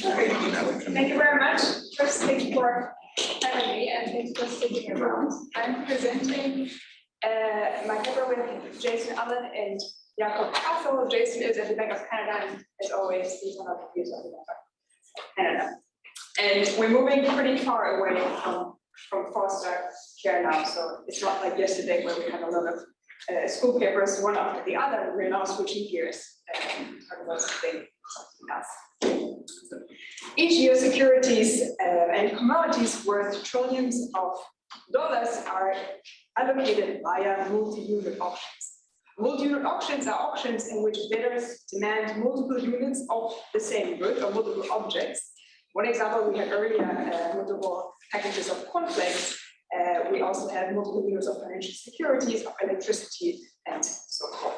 Thank you very much. First, thank you for having me and thanks for sticking around. I'm presenting my paper with Jason Allen and Jakub Kastl. Jason is at the Bank of Canada and as always, he's one of the views of the Bank of Canada. And we're moving pretty far away from foster care now. So it's not like yesterday where we had a lot of school papers, one after the other. We're now switching gears and talking about something else. Each year, securities and commodities worth trillions of dollars are allocated via multi-unit auctions. Multi-unit auctions are auctions in which bidders demand multiple units of the same good or multiple objects. One example we had earlier, multiple packages of cornflakes. We also had multiple units of financial securities, of electricity, and so forth.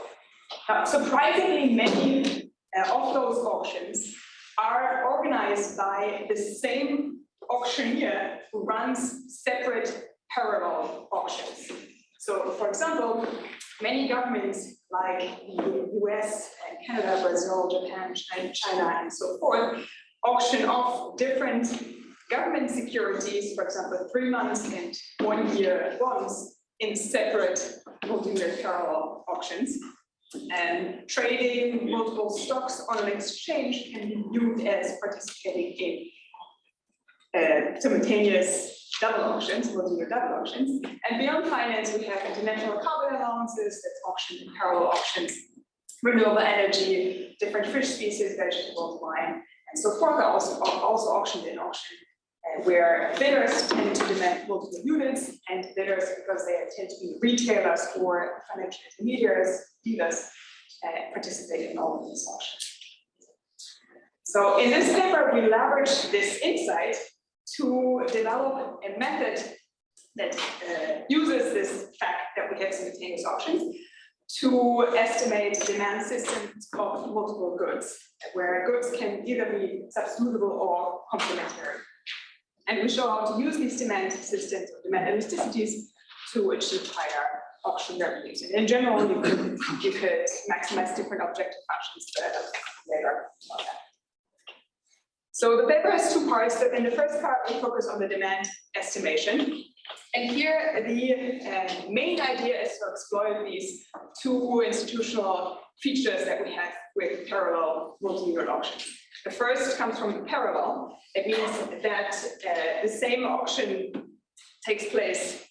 Now, surprisingly, many of those auctions are organized by the same auctioneer who runs separate parallel auctions. So, for example, many governments like the US and Canada, Brazil, Japan, China, and so forth, auction off different government securities, for example, 3 months and 1 year bonds in separate multi-unit parallel auctions. And trading multiple stocks on an exchange can be viewed as participating in simultaneous double auctions, multi-year double auctions. And beyond finance, we have international carbon allowances that's auctioned in parallel auctions, renewable energy, different fish species, vegetables, wine, and so forth are also auctioned in auction, where bidders tend to demand multiple units, and bidders, because they tend to be retailers or financial intermediaries, dealers, participate in all of these auctions. So in this paper, we leverage this insight to develop a method that uses this fact that we have simultaneous auctions to estimate demand systems of multiple goods, where goods can either be substitutable or complementary. And we show how to use these demand systems or demand elasticities to achieve higher auction revenues. And in general, you could maximize different objective functions, but I'll talk later about that. So the paper has 2 parts. In the first part, we focus on the demand estimation. And here, the main idea is to exploit these 2 institutional features that we have with parallel multi-unit auctions. The first comes from the parallel. It means that the same auction takes place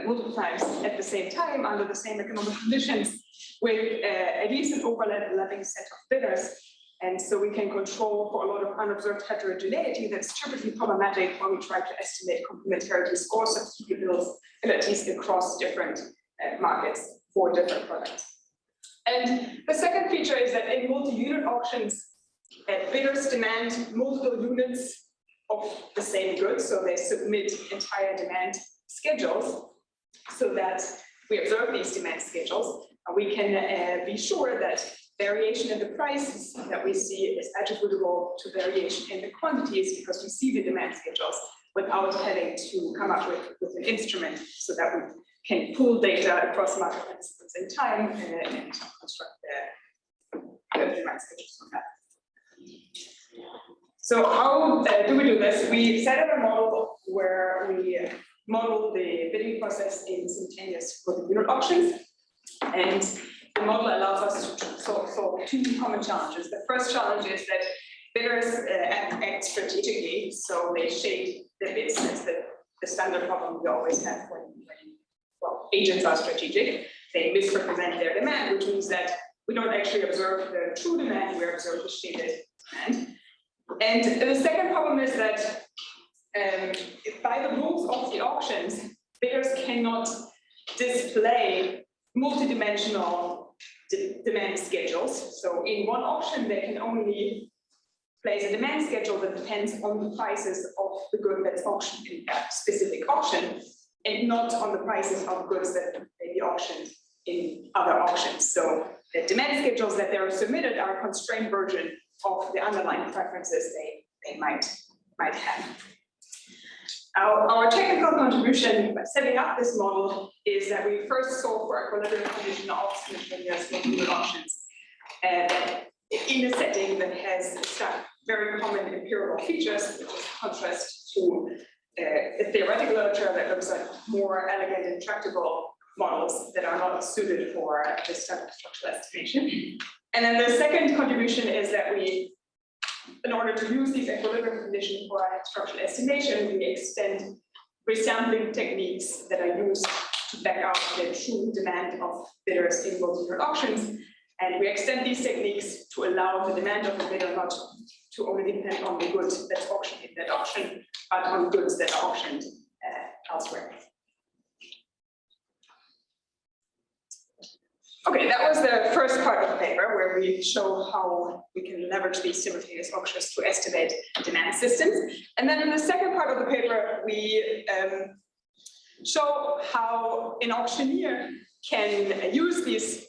multiple times at the same time under the same economic conditions with at least an overlapping set of bidders. And so we can control for a lot of unobserved heterogeneity that's typically problematic when we try to estimate complementarities or substitutabilities across different markets for different products. And the second feature is that in multi-unit auctions, bidders demand multiple units of the same goods, so they submit entire demand schedules so that we observe these demand schedules, and we can be sure that variation in the prices that we see is attributable to variation in the quantities because we see the demand schedules without having to come up with an instrument so that we can pool data across market participants in time and construct the demand schedules from that. So how do we do this? We set up a model where we model the bidding process in simultaneous multi-unit auctions. And the model allows us to solve 2 common challenges. The first challenge is that bidders act strategically, so they shade their bids. That's the standard problem we always have when agents are strategic. They misrepresent their demand, which means that we don't actually observe the true demand, we observe the shaded demand. And the second problem is that by the rules of the auctions, bidders cannot display multidimensional demand schedules. So in one auction, they can only place a demand schedule that depends on the prices of the good that's auctioned in that specific auction, and not on the prices of goods that may be auctioned in other auctions. So the demand schedules that are submitted are a constrained version of the underlying preferences they might have. Our technical contribution by setting up this model is that we first solve for equilibrium condition of simultaneous multi-unit auctions in a setting that has very common empirical features, which is contrast to the theoretical literature that looks at more elegant and tractable models that are not suited for this type of structural estimation. And then the second contribution is that we, in order to use these equilibrium conditions for structural estimation, we extend resampling techniques that are used to back out the true demand of bidders in multi-year auctions. And we extend these techniques to allow the demand of the bidder not to only depend on the goods that's auctioned in that auction, but on goods that are auctioned elsewhere. Okay, that was the first part of the paper where we show how we can leverage these simultaneous auctions to estimate demand systems. And then in the second part of the paper, we show how an auctioneer can use these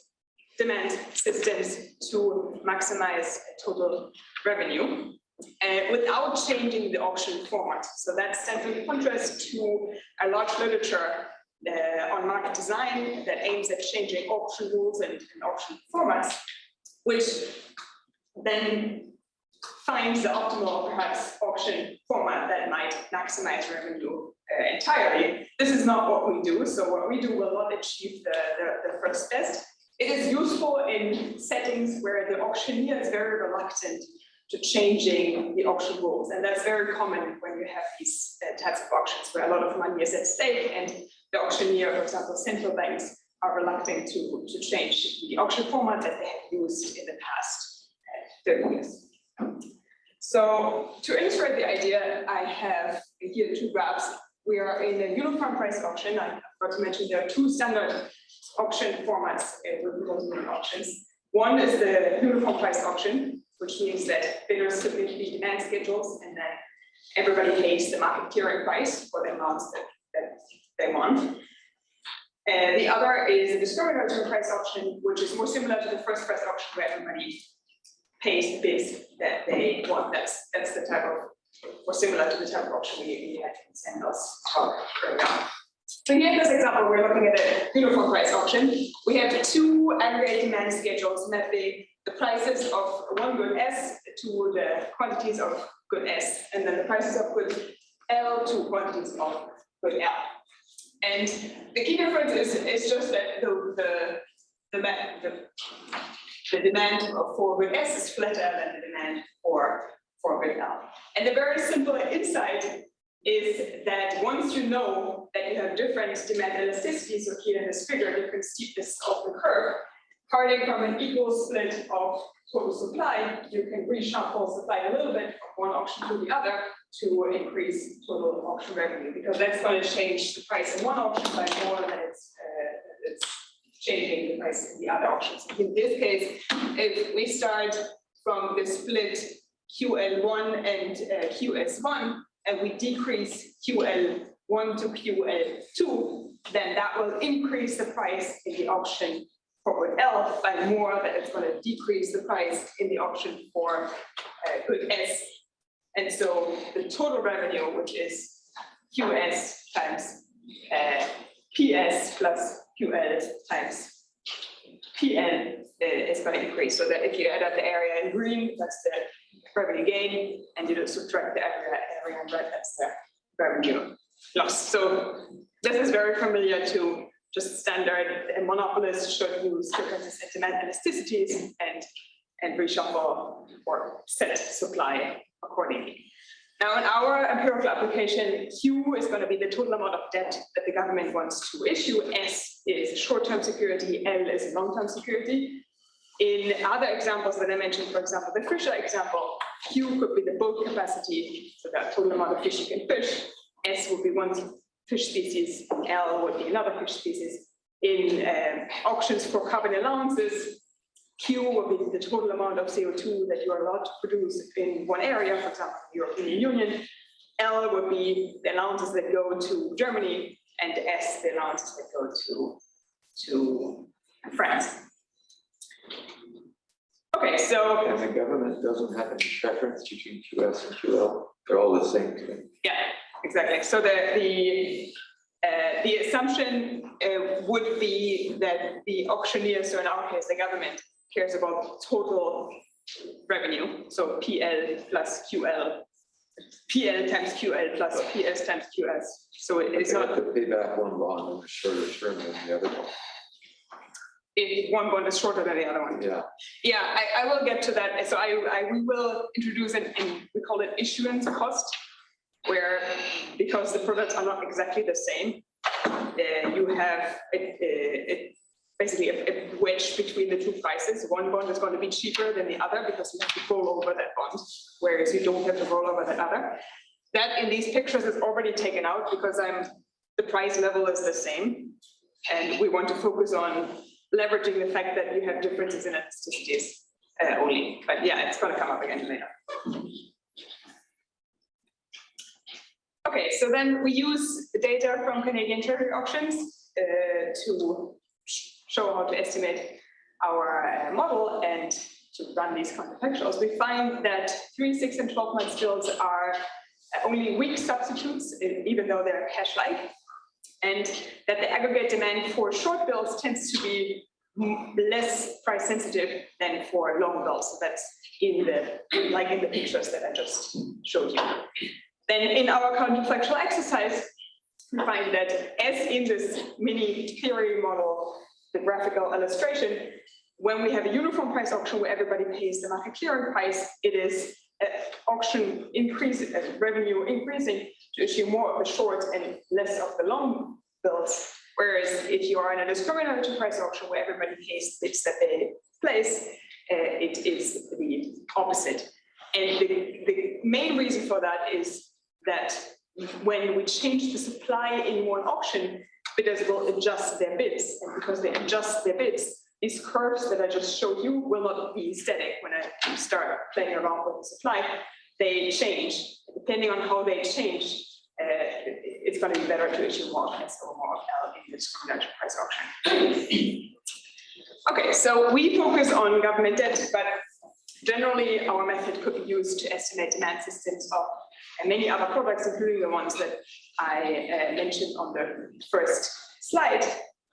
demand systems to maximize total revenue without changing the auction format. So that stands in contrast to a large literature on market design that aims at changing auction rules and auction formats, which then finds the optimal, perhaps, auction format that might maximize revenue entirely. This is not what we do. So what we do will not achieve the first best. It is useful in settings where the auctioneer is very reluctant to changing the auction rules. And that's very common when you have these types of auctions where a lot of money is at stake and the auctioneer, for example, central banks, are reluctant to change the auction format that they have used in the past 30 years. So to illustrate the idea, I have here two graphs. We are in a uniform price auction. I forgot to mention there are two standard auction formats with multi-year auctions. One is the uniform price auction, which means that bidders submit the demand schedules and then everybody pays the market clearing price for the amounts that they want. The other is a discriminatory price auction, which is more similar to the first price auction where everybody pays the bids that they want. That's the type of, or similar to the type of auction we had in Sandals right now. So here in this example, we're looking at a uniform price auction. We have two aggregate demand schedules mapping the prices of one good S to the quantities of good S, and then the prices of good L to quantities of good L. And the key difference is just that the demand for good S is flatter than the demand for good L. And the very simple insight is that once you know that you have different demand elasticities, so here in this figure, different steepness of the curve, starting from an equal split of total supply, you can reshuffle supply a little bit from one auction to the other to increase total auction revenue, because that's going to change the price in one auction by more than it's changing the price in the other auctions. In this case, if we start from the split QL1 and QS1, and we decrease QL1 to QL2, then that will increase the price in the auction for good L by more than it's going to decrease the price in the auction for good S. And so the total revenue, which is QS times PS plus QL times PN, is going to increase. So that if you add up the area in green, that's the revenue gain, and you just subtract the area in red, that's the revenue loss. So this is very familiar to just standard, and monopolists should use differences in demand elasticities and reshuffle or set supply accordingly. Now, in our empirical application, Q is going to be the total amount of debt that the government wants to issue. S is short-term security, L is long-term security. In other examples that I mentioned, for example, the Fisher example, Q could be the boat capacity, so that total amount of fish you can fish. S would be one fish species, L would be another fish species. In auctions for carbon allowances, Q would be the total amount of CO2 that you are allowed to produce in one area, for example, the European Union. L would be the allowances that go to Germany, and S, the allowances that go to France. Okay, so... And the government doesn't have any preference between QS and QL. They're all the same thing. Yeah, exactly. So the assumption would be that the auctioneer, so in our case, the government, cares about total revenue. So PL plus QL, PL times QL plus PS times QS. So it's They not, have to pay back one bond in a shorter term than the other one. if one bond is shorter than the other one. Yeah, Yeah, I will get to that. So we will introduce we call it issuance cost, where because the products are not exactly the same, you have basically a wedge between the two prices. One bond is going to be cheaper than the other because you have to roll over that bond, whereas you don't have to roll over that other. That in these pictures is already taken out because the price level is the same, and we want to focus on leveraging the fact that you have differences in elasticities only. But yeah, it's going to come up again later. Okay, so then we use the data from Canadian Treasury auctions to show how to estimate our model and to run these counterfactuals. We find that 3, 6, and 12 month bills are only weak substitutes, even though they're cash-like, and that the aggregate demand for short bills tends to be less price sensitive than for long bills. So that's in the pictures that I just showed you. Then in our counterfactual exercise, we find that as in this mini theory model, the graphical illustration, when we have a uniform price auction where everybody pays the market clearing price, it is auction increasing, revenue increasing to issue more of the short and less of the long bills. Whereas if you are in a discriminatory price auction where everybody pays bids that they place, it is the opposite. And the main reason for that is that when we change the supply in one auction, bidders will adjust their bids. And because they adjust their bids, these curves that I just showed you will not be static when I start playing around with the supply. They change. Depending on how they change, it's going to be better to issue more of S or more of L in the discriminatory price auction. Okay, so we focus on government debt, but generally our method could be used to estimate demand systems of many other products, including the ones that I mentioned on the first slide.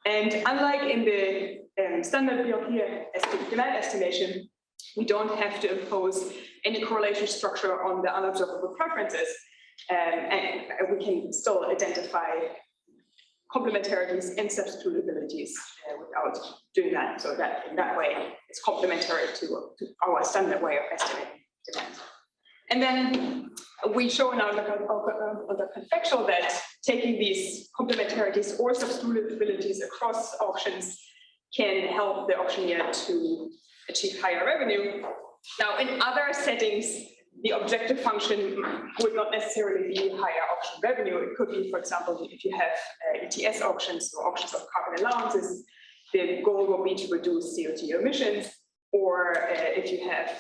And unlike in the standard BLP demand estimation, we don't have to impose any correlation structure on the unobservable preferences. And we can still identify complementarities and substitutabilities without doing that. So that in that way, it's complementary to our standard way of estimating demand. And then we show in our counterfactual that taking these complementarities or substitutabilities across auctions can help the auctioneer to achieve higher revenue. Now, in other settings, the objective function would not necessarily be higher auction revenue. It could be, for example, if you have ETS auctions or auctions of carbon allowances, the goal will be to reduce CO2 emissions, or if you have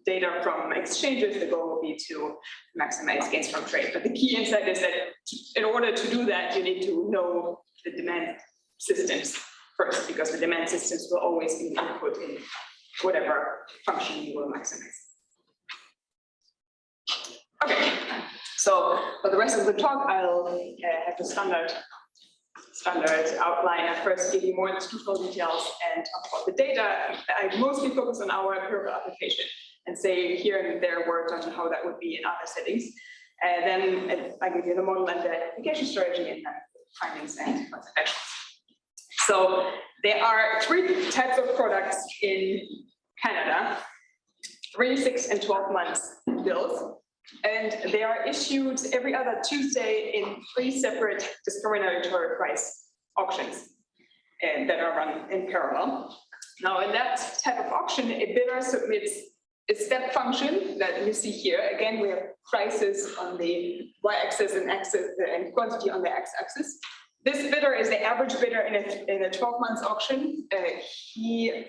data from exchanges, the goal will be to maximize gains from trade. But the key insight is that in order to do that, you need to know the demand systems first, because the demand systems will always be input in whatever function you will maximize. Okay, so for the rest of the talk, I'll have the standard outline. I first give you more institutional details and talk about the data. I mostly focus on our empirical application and say here and there words on how that would be in other settings. And then I give you the model and the application strategy and then findings and counterfactuals. So there are 3 types of products in Canada: 3, 6, and 12 months bills. And they are issued every other Tuesday in 3 separate discriminatory price auctions that are run in parallel. Now, in that type of auction, a bidder submits a step function that you see here. Again, we have prices on the y-axis and quantity on the x-axis. This bidder is the average bidder in a 12-month auction. She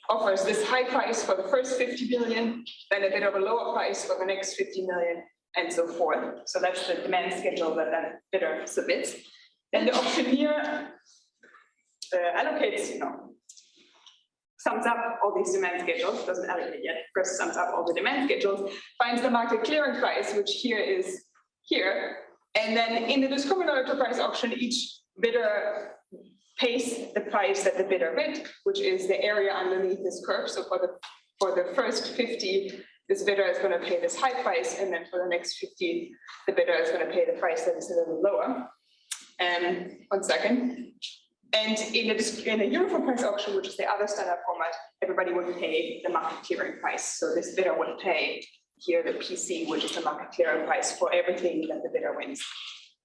offers this high price for the first 50 million, then a bit of a lower price for the next 50 million, and so forth. So that's the demand schedule that that bidder submits. Then the auctioneer allocates, sums up all these demand schedules, doesn't allocate yet, first sums up all the demand schedules, finds the market clearing price, which here is here. And then in the discriminatory price auction, each bidder pays the price that the bidder bid, which is the area underneath this curve. So for the first 50, this bidder is going to pay this high price, and then for the next 50, the bidder is going to pay the price that is a little lower. And 1 second. And in a uniform price auction, which is the other standard format, everybody would pay the market clearing price. So this bidder would pay here the PC, which is the market clearing price for everything that the bidder wins.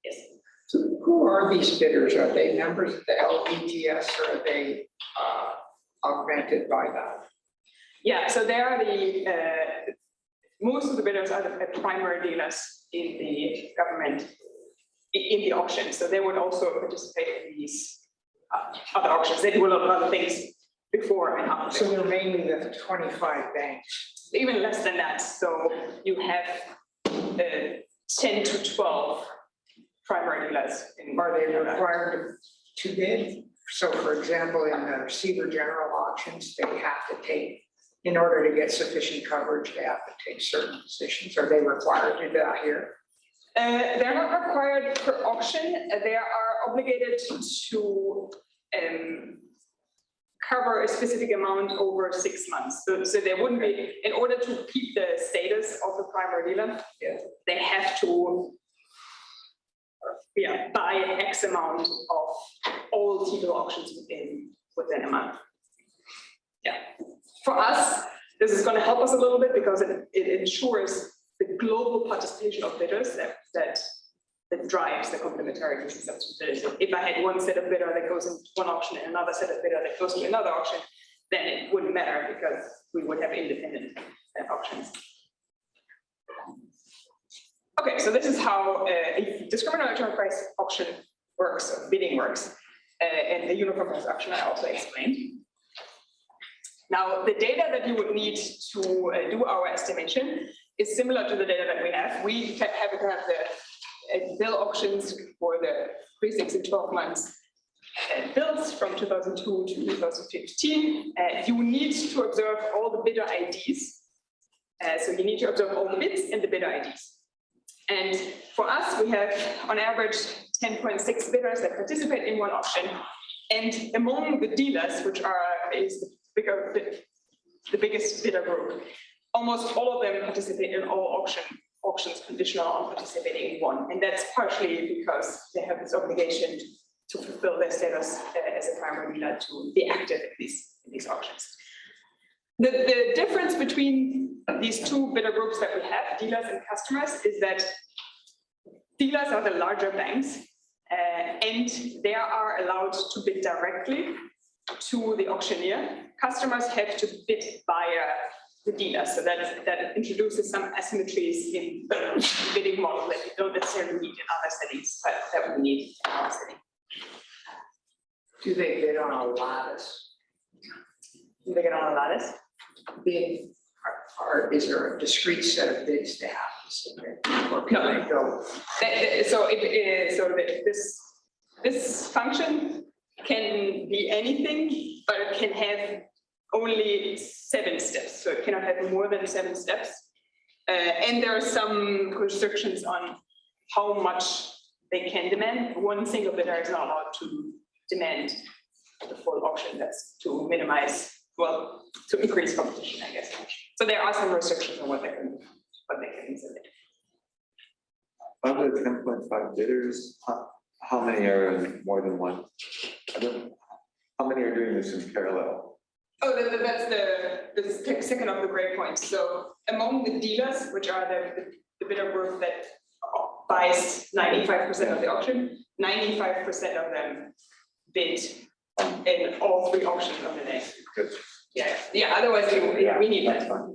Yes. So who are these bidders? Are they members of the LBTS, or are they augmented by that? Yeah, so they are most of the bidders are the primary dealers in the government, in the auction. So they would also participate in these other auctions. They do a lot of other things before and after. So they're mainly the 25 banks. Even less than that. So you have 10 to 12 primary dealers. Are they required to bid? So for example, in the receiver general auctions, they have to take, in order to get sufficient coverage, they have to take certain positions. Are they required to do that here? They're not required per auction. They are obligated to cover a specific amount over 6 months. So they wouldn't be, in order to keep the status of the primary dealer, they have to buy X amount of all T-bill auctions within a month. Yeah. For us, this is going to help us a little bit because it ensures the global participation of bidders that drives the complementarity of substitutability. If I had one set of bidder that goes into one auction and another set of bidder that goes to another auction, then it wouldn't matter because we would have independent auctions. Okay, so this is how a discriminatory electronic price auction works, or bidding works, and the uniform price auction I also explained. Now, the data that you would need to do our estimation is similar to the data that we have. We have the bill auctions for the 3, 6, and 12 months bills from 2002 to 2015. You need to observe all the bidder IDs. So you need to observe all the bids and the bidder IDs. And for us, we have on average 10.6 bidders that participate in one auction. And among the dealers, which is the biggest bidder group, almost all of them participate in all auctions conditional on participating in one. And that's partially because they have this obligation to fulfill their status as a primary dealer to be active in these auctions. The difference between these two bidder groups that we have, dealers and customers, is that dealers are the larger banks and they are allowed to bid directly to the auctioneer. Customers have to bid via the dealer, so that introduces some asymmetries in the bidding model that you don't necessarily need in other settings, but that we need in our setting. Do they bid on a lattice? Do they get on a lattice? Bid, or is there a discrete set of bids to have to submit? Or can they go? This function can be anything, but it can have only 7 steps. So it cannot have more than 7 steps. And there are some restrictions on how much they can demand. One single bidder is not allowed to demand the full auction. That's to minimize, well, to increase competition, I guess. So there are some restrictions on what they can submit. Of the 10.5 bidders, how many are in more than one? How many are doing this in parallel? Oh, that's the second of the gray points. So among the dealers, which are the bidder group that buys 95% of the auction, 95% of them bid in all 3 auctions of the day. Good. Yeah. Otherwise, we need that one.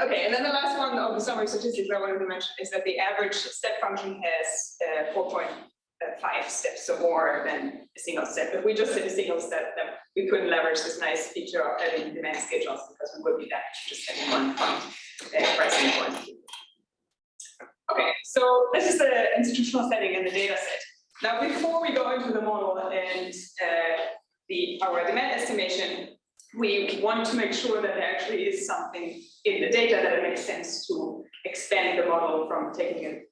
Okay, and then the last one of the summary statistics I wanted to mention is that the average step function has 4.5 steps, so more than a single step. If we just did a single step, then we couldn't leverage this nice feature of having demand schedules because we would be that just having one point pricing point. Okay, so this is the institutional setting and the data set. Now, before we go into the model and our demand estimation, we want to make sure that there actually is something in the data that it makes sense to expand the model from taking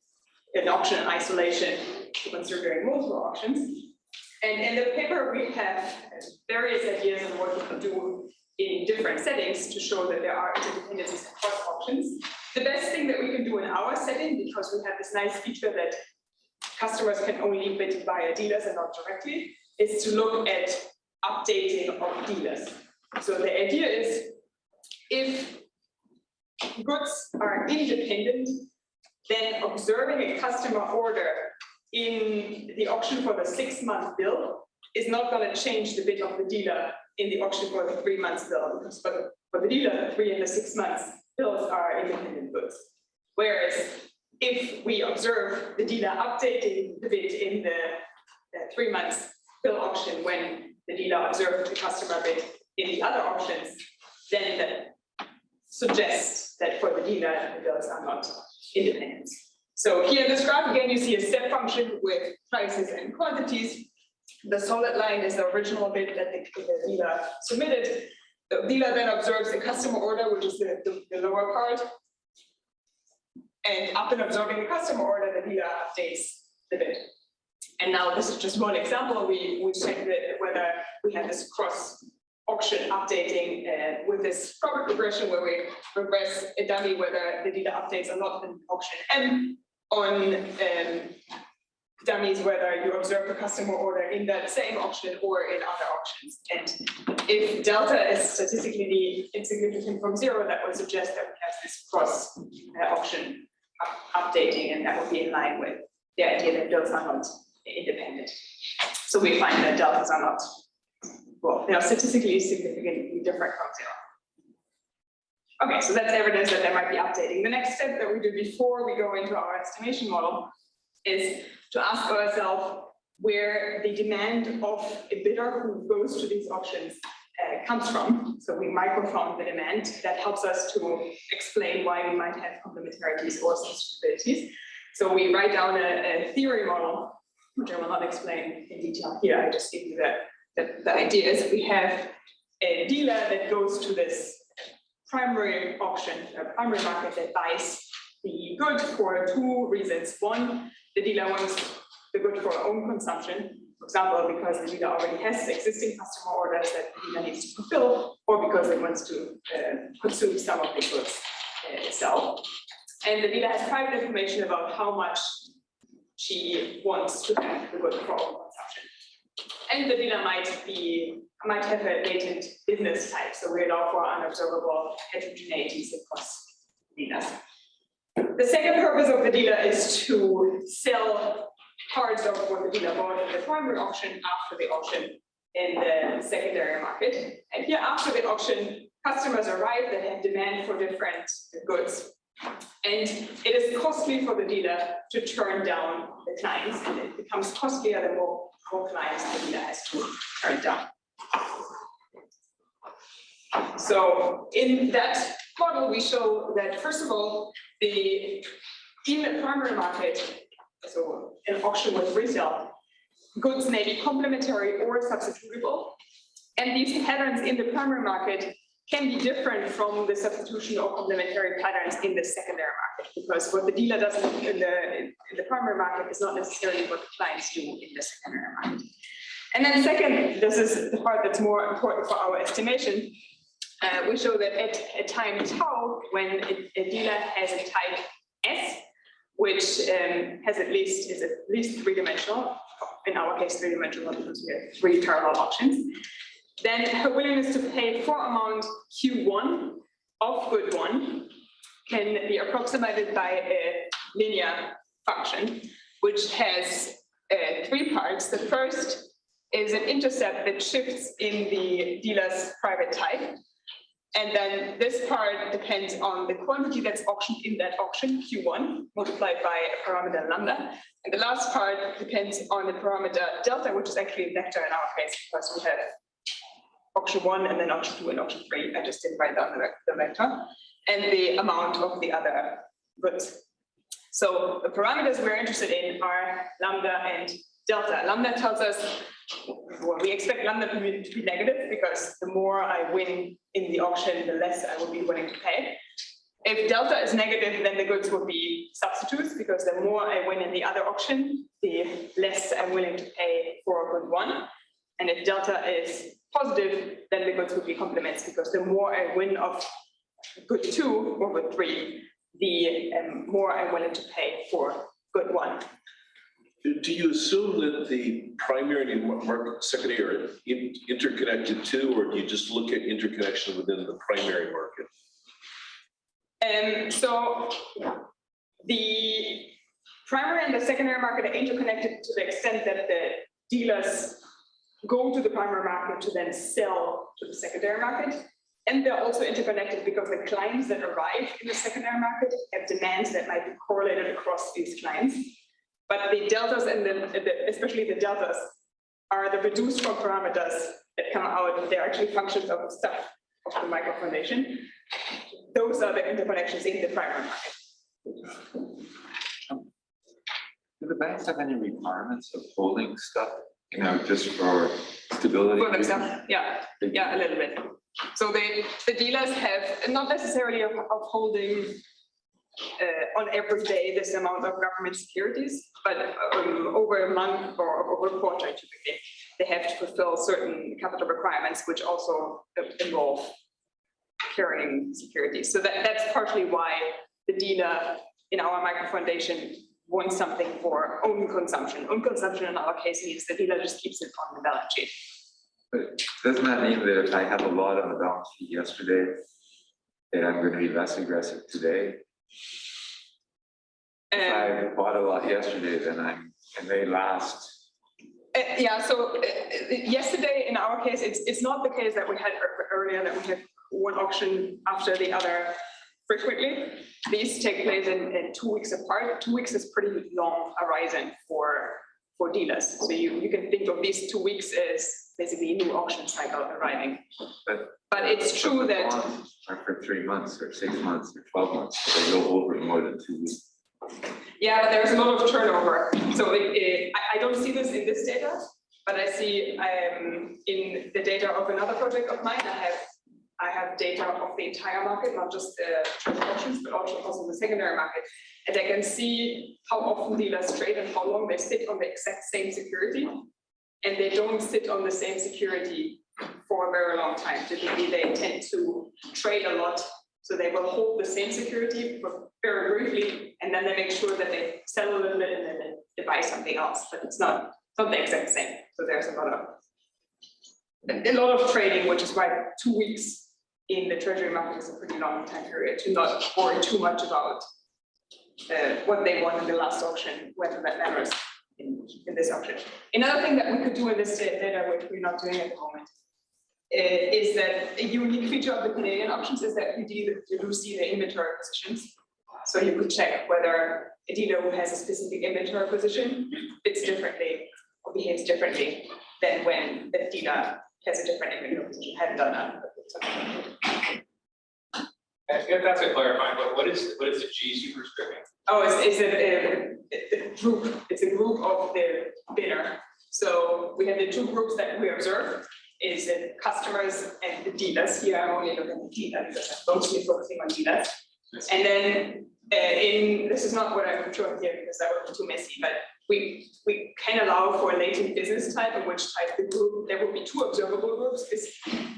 an auction in isolation to considering multiple auctions. And in the paper, we have various ideas on what we can do in different settings to show that there are interdependencies across options. The best thing that we can do in our setting, because we have this nice feature that customers can only bid via dealers and not directly, is to look at updating of dealers. So the idea is, if goods are independent, then observing a customer order in the auction for the 6-month bill is not going to change the bid of the dealer in the auction for the 3 months bill, because for the dealer, the 3 and the 6 months bills are independent goods. Whereas if we observe the dealer updating the bid in the 3 months bill auction when the dealer observed the customer bid in the other auctions, then that suggests that for the dealer, the bills are not independent. So here in this graph, again, you see a step function with prices and quantities. The solid line is the original bid that the dealer submitted. The dealer then observes the customer order, which is the lower part. And after observing the customer order, the dealer updates the bid. And now this is just one example. We check whether we have this cross auction updating with this product regression where we regress a dummy whether the dealer updates or not in auction M on dummies whether you observe the customer order in that same auction or in other auctions. And if delta is statistically insignificant from 0, that would suggest that we have this cross auction updating, and that would be in line with the idea that bills are not independent. So we find that deltas are not, well, they are statistically significantly different from 0. Okay, so that's evidence that there might be updating. The next step that we do before we go into our estimation model is to ask ourselves where the demand of a bidder who goes to these auctions comes from. So we microfound the demand. That helps us to explain why we might have complementarities or substitutabilities. So we write down a theory model, which I will not explain in detail here. I just give you the idea is we have a dealer that goes to this primary auction, a primary market that buys the good for 2 reasons. One, the dealer wants the good for own consumption, for example, because the dealer already has existing customer orders that the dealer needs to fulfill, or because it wants to consume some of the goods itself. And the dealer has private information about how much she wants to have the good for own consumption. And the dealer might have a latent business type, so we allow for unobservable heterogeneities across dealers. The second purpose of the dealer is to sell parts of what the dealer bought in the primary auction after the auction in the secondary market. And here after the auction, customers arrive that have demand for different goods. And it is costly for the dealer to turn down the clients, and it becomes costlier the more clients the dealer has to turn down. So in that model, we show that, first of all, in the primary market, so an auction with resale, goods may be complementary or substitutable. And these patterns in the primary market can be different from the substitution or complementary patterns in the secondary market, because what the dealer does in the primary market is not necessarily what the clients do in the secondary market. And then second, this is the part that's more important for our estimation. We show that at a time tau, when a dealer has a type S, which is at least 3-dimensional, in our case 3-dimensional because we have 3 parallel options, then her willingness to pay for amount Q1 of good 1 can be approximated by a linear function, which has 3 parts. The first is an intercept that shifts in the dealer's private type. And then this part depends on the quantity that's auctioned in that auction, Q1, multiplied by a parameter lambda. And the last part depends on the parameter delta, which is actually a vector in our case, because we have auction 1 and then auction 2 and auction 3. I just didn't write down the vector. And the amount of the other goods. So the parameters we're interested in are lambda and delta. Lambda tells us, well, we expect lambda to be negative because the more I win in the auction, the less I will be willing to pay. If delta is negative, then the goods will be substitutes, because the more I win in the other auction, the less I'm willing to pay for good one. And if delta is positive, then the goods will be complements, because the more I win of good two or good three, the more I'm willing to pay for good one. Do you assume that the primary and market secondary are interconnected too, or do you just look at interconnection within the primary market? So the primary and the secondary market are interconnected to the extent that the dealers go to the primary market to then sell to the secondary market. And they're also interconnected because the clients that arrive in the secondary market have demands that might be correlated across these clients. But the deltas and especially the deltas are the reduced form parameters that come out. They're actually functions of the stuff of the microfoundation. Those are the interconnections in the primary market. Do the banks have any requirements of holding stuff, just for stability? For themselves, yeah, a little bit. So the dealers have not necessarily of holding on every day this amount of government securities, but over a month or over a quarter, typically, they have to fulfill certain capital requirements, which also involve carrying securities. So that's partially why the dealer in our microfoundation wants something for own consumption. Own consumption in our case means the dealer just keeps it on the balance sheet. But doesn't that mean that if I have a lot on the balance sheet yesterday, that I'm going to be less aggressive today? If I bought a lot yesterday, then and they last. Yeah, so yesterday in our case, it's not the case that we had earlier, that we had one auction after the other frequently. These take place in 2 weeks apart. 2 weeks is pretty long horizon for dealers. So you can think of these 2 weeks as basically a new auction cycle arriving. But it's true that are for 3 months or 6 months or 12 months, so they go over more than 2 weeks. Yeah, but there's a lot of turnover. So I don't see this in this data, but I see in the data of another project of mine, I have data of the entire market, not just the treasury options, but also the secondary market. And I can see how often dealers trade and how long they sit on the exact same security. And they don't sit on the same security for a very long time. Typically, they tend to trade a lot. So they will hold the same security for very briefly, and then they make sure that they sell a little bit and then they buy something else. But it's not the exact same. So there's a lot of trading, which is why 2 weeks in the treasury market is a pretty long time period to not worry too much about what they won in the last auction, whether that matters in this auction. Another thing that we could do in this data, which we're not doing at the moment, is that a unique feature of the Canadian auctions is that you do see the inventory positions. So you could check whether a dealer who has a specific inventory position fits differently or behaves differently than when the dealer has a different inventory position. I haven't done that. If that's a clarifying, what is the G superscripting? Oh, it's a group. It's a group of the bidder. So we have the two groups that we observe. Is the customers and the dealers. Here I'm only looking at dealers because I'm mostly focusing on dealers. And then this is not what I'm showing here because that would be too messy, but we can allow for a latent business type, in which type the group, there will be two observable groups, is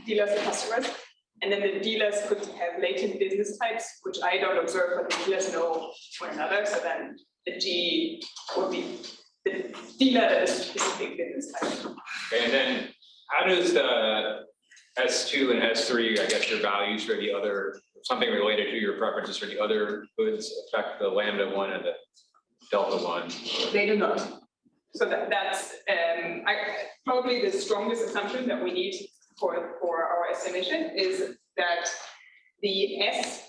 dealers and customers. And then the dealers could have latent business types, which I don't observe, but the dealers know one another. So then the G would be the dealer that is specific business type. And then how does the S2 and S3, I guess your values for the other, something related to your preferences for the other goods affect the lambda one and the delta one? They do not. So that's probably the strongest assumption that we need for our estimation is that the S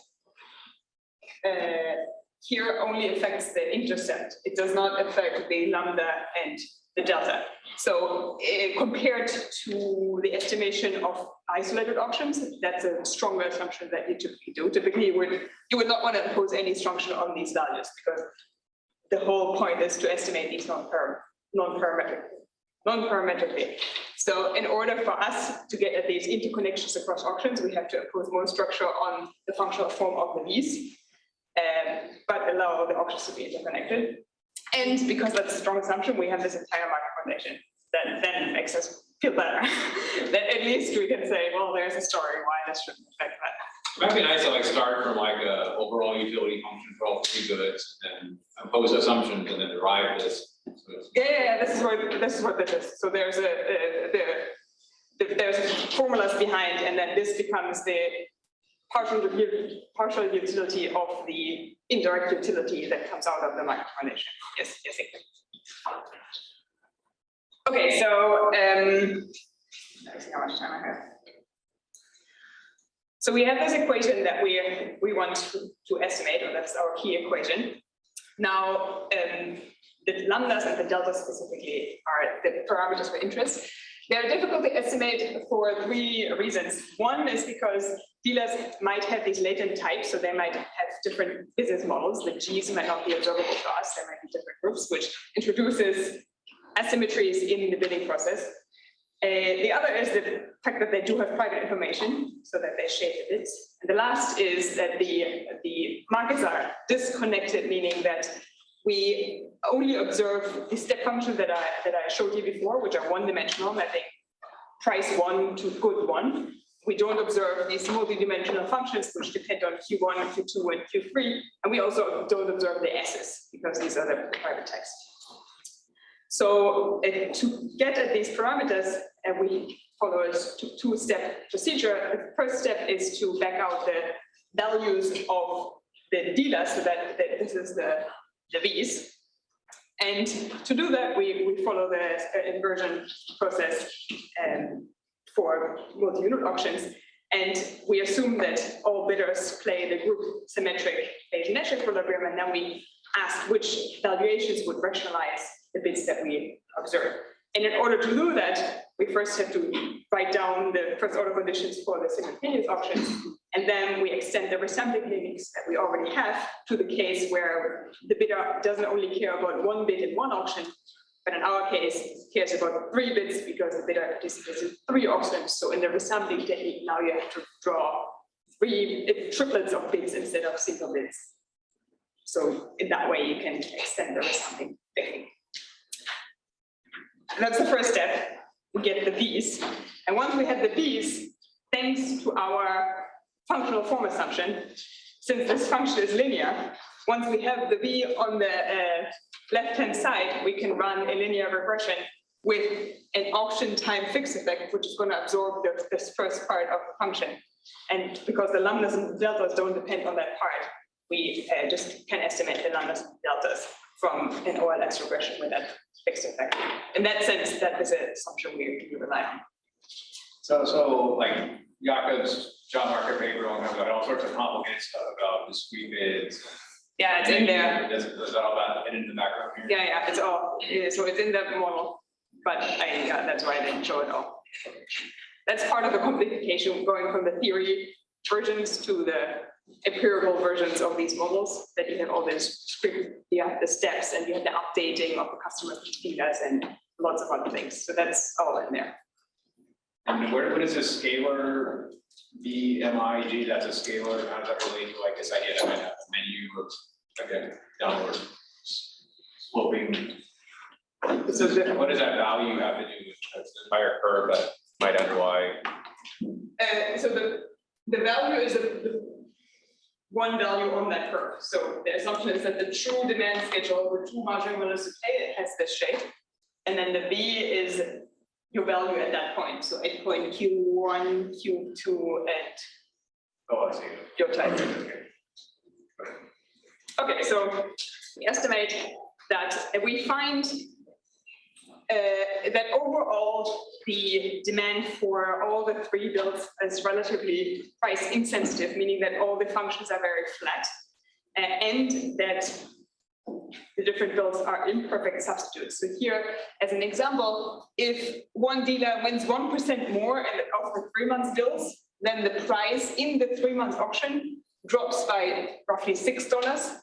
here only affects the intercept. It does not affect the lambda and the delta. So compared to the estimation of isolated auctions, that's a stronger assumption that you typically do. Typically, you would not want to impose any assumption on these values because the whole point is to estimate these non-parametrically. So in order for us to get at these interconnections across auctions, we have to impose more structure on the functional form of the V's, but allow the auctions to be interconnected. And because that's a strong assumption, we have this entire market foundation that then makes us feel better. That at least we can say, well, there's a story why this shouldn't affect that. It might be nice to like start from like a overall utility function for all three goods, and then impose assumptions and then derive this. So Yeah, this is what this is. So there's there's formulas behind, and then this becomes the partial utility of the indirect utility that comes out of the market foundation. Yes, exactly. Okay, so let's see how much time I have. So we have this equation that we want to estimate, or that's our key equation. Now, the lambdas and the deltas specifically are the parameters for interest. They're difficult to estimate for 3 reasons. One is because dealers might have these latent types, so they might have different business models. The G's might not be observable to us. There might be different groups, which introduces asymmetries in the bidding process. The other is the fact that they do have private information, so that they shape the bids. And the last is that the markets are disconnected, meaning that we only observe the step functions that I showed you before, which are one-dimensional, mapping price 1 to good 1. We don't observe these multi-dimensional functions, which depend on Q1, Q2, and Q3. And we also don't observe the S's, because these are the private types. So to get at these parameters, we follow a two-step procedure. The first step is to back out the values of the dealer, so that this is the V's. And to do that, we follow the inversion process for multi-unit auctions. And we assume that all bidders play the group symmetric Bayesian equilibrium, and then we ask which valuations would rationalize the bids that we observe. And in order to do that, we first have to write down the first order conditions for the simultaneous auctions, and then we extend the resampling limits that we already have to the case where the bidder doesn't only care about one bid in one auction, but in our case, cares about 3 bids because the bidder participates in 3 auctions. So in the resampling technique, now you have to draw 3 triplets of bids instead of single bids. So in that way, you can extend the resampling technique. And that's the first step. We get the V's. And once we have the V's, thanks to our functional form assumption, since this function is linear, once we have the V on the left-hand side, we can run a linear regression with an auction time fixed effect, which is going to absorb this first part of the function. And because the lambdas and the deltas don't depend on that part, we just can estimate the lambdas and deltas from an OLS regression with that fixed effect. In that sense, that is an assumption we rely on. So like Jakub's job market paper on all sorts of complicated stuff about discrete bids. Yeah, it's in there. Is that all that in the background here? Yeah, it's all. So it's in that model, but that's why I didn't show it all. That's part of the complication, going from the theory versions to the empirical versions of these models, that you have all this script, you have the steps, and you have the updating of the customer data and lots of other things. So that's all in there. And what is this scalar VMIG? That's a scalar. How does that relate to like this idea that I have a menu of like a downward sloping? So what does that value have to do with the entire curve that might underlie? So the value is the one value on that curve. So the assumption is that the true demand schedule with 2 marginal municipality, it has this shape. And then the V is your value at that point. So at point Q1, Q2, and Oh, I see. your type. Okay, so we estimate that we find that overall the demand for all the 3 builds is relatively price insensitive, meaning that all the functions are very flat, and that the different builds are imperfect substitutes. So here, as an example, if one dealer wins 1% more of the 3 months bills, then the price in the 3 month auction drops by roughly $6.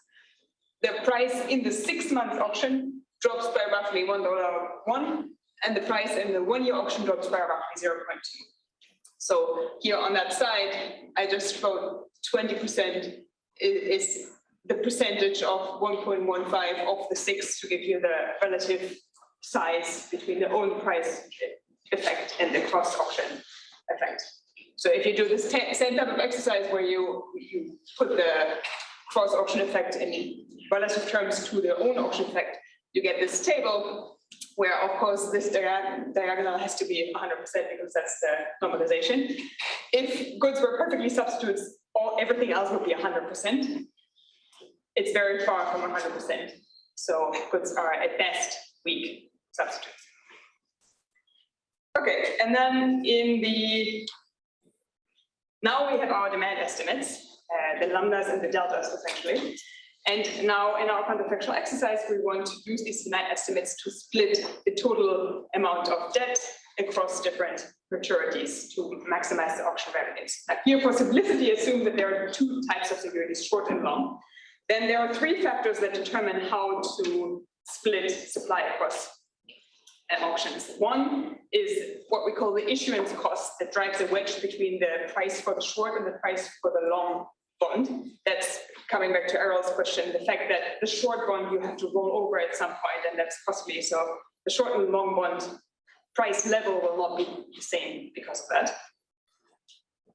The price in the 6 month auction drops by roughly $1.01, and the price in the 1-year auction drops by roughly 0.2. So here on that side, I just wrote 20% is the percentage of 1.15 of the 6 to give you the relative size between the own price effect and the cross auction effect. So if you do this same type of exercise where you put the cross auction effect in relative terms to the own auction effect, you get this table where, of course, this diagonal has to be 100% because that's the normalization. If goods were perfectly substitutes, everything else would be 100%. It's very far from 100%. So goods are at best weak substitutes. Okay, and then now we have our demand estimates, the lambdas and the deltas essentially. And now in our counterfactual exercise, we want to use these demand estimates to split the total amount of debt across different maturities to maximize the auction revenues. Now, here, for simplicity, assume that there are 2 types of securities, short and long. Then there are 3 factors that determine how to split supply across auctions. One is what we call the issuance cost that drives a wedge between the price for the short and the price for the long bond. That's coming back to Errol's question, the fact that the short bond you have to roll over at some point, and that's costly. So the short and long bond price level will not be the same because of that.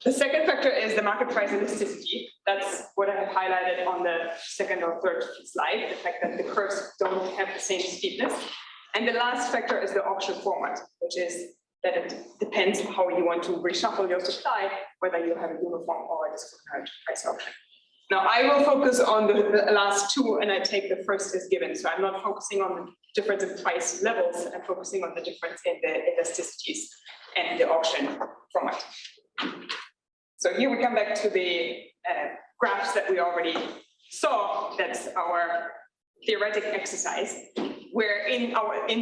The second factor is the market price elasticity. That's what I have highlighted on the second or third slide, the fact that the curves don't have the same steepness. And the last factor is the auction format, which is that it depends how you want to reshuffle your supply, whether you have a uniform or a discriminatory price auction. Now, I will focus on the last 2, and I take the first as given. So I'm not focusing on the difference in price levels, I'm focusing on the difference in the elasticities and the auction format. So here we come back to the graphs that we already saw. That's our theoretic exercise, where in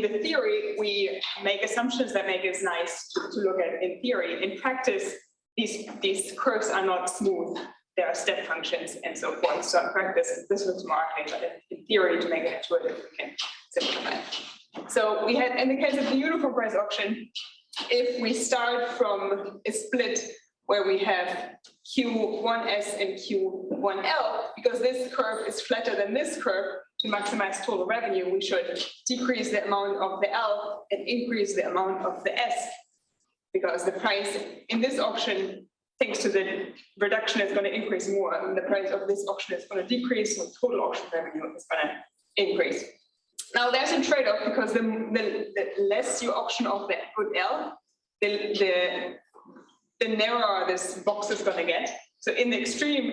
the theory, we make assumptions that make it nice to look at in theory. In practice, these curves are not smooth. There are step functions and so forth. So in practice, this looks more ugly, but in theory, to make it intuitive, we can simplify. So we had, in the case of the uniform price auction, if we start from a split where we have Q1S and Q1L, because this curve is flatter than this curve, to maximize total revenue, we should decrease the amount of the L and increase the amount of the S, because the price in this auction, thanks to the reduction, is going to increase more, and the price of this auction is going to decrease, so total auction revenue is going to increase. Now there's a trade-off, because the less you auction off the good L, the narrower this box is going to get. So in the extreme,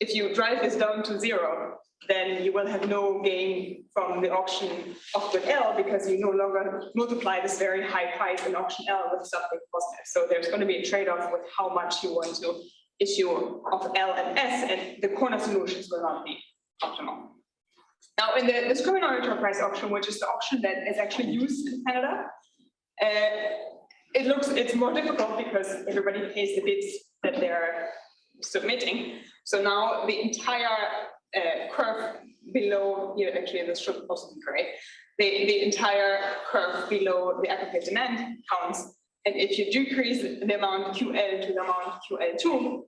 if you drive this down to 0, then you will have no gain from the auction of good L, because you no longer multiply this very high price in auction L with something positive. So there's going to be a trade-off with how much you want to issue of L and S, and the corner solutions will not be optimal. Now, in the discriminatory price auction, which is the auction that is actually used in Canada, it's more difficult because everybody pays the bids that they're submitting. So now the entire curve below here, actually this should also be gray, the entire curve below the aggregate demand counts. And if you decrease the amount QL to the amount QL2,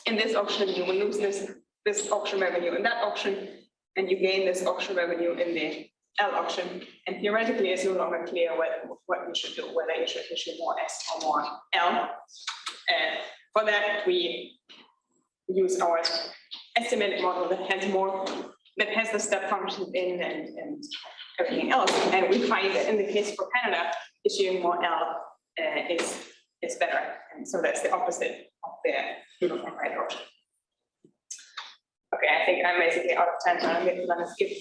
in this auction, you will lose this auction revenue in that auction, and you gain this auction revenue in the L auction. And theoretically, it's no longer clear what you should do, whether you should issue more S or more L. For that, we use our estimated model that has the step functions in and everything else. And we find that in the case for Canada, issuing more L is better. And so that's the opposite of the uniform price auction. Okay, I think I'm basically out of time. So I'm going to skip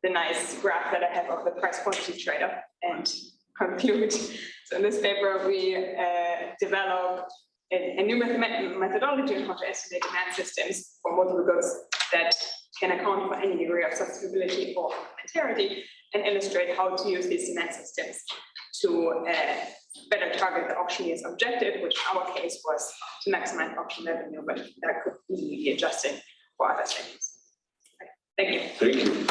the nice graph that I have of the price quantity trade-off and conclude. So in this paper, we developed a new methodology on how to estimate demand systems for multiple goods that can account for any degree of substitutability or complementarity, and illustrate how to use these demand systems to better target the auctioneer's objective, which in our case was to maximize auction revenue, but that could easily be adjusted for other things. Thank you. Thank you.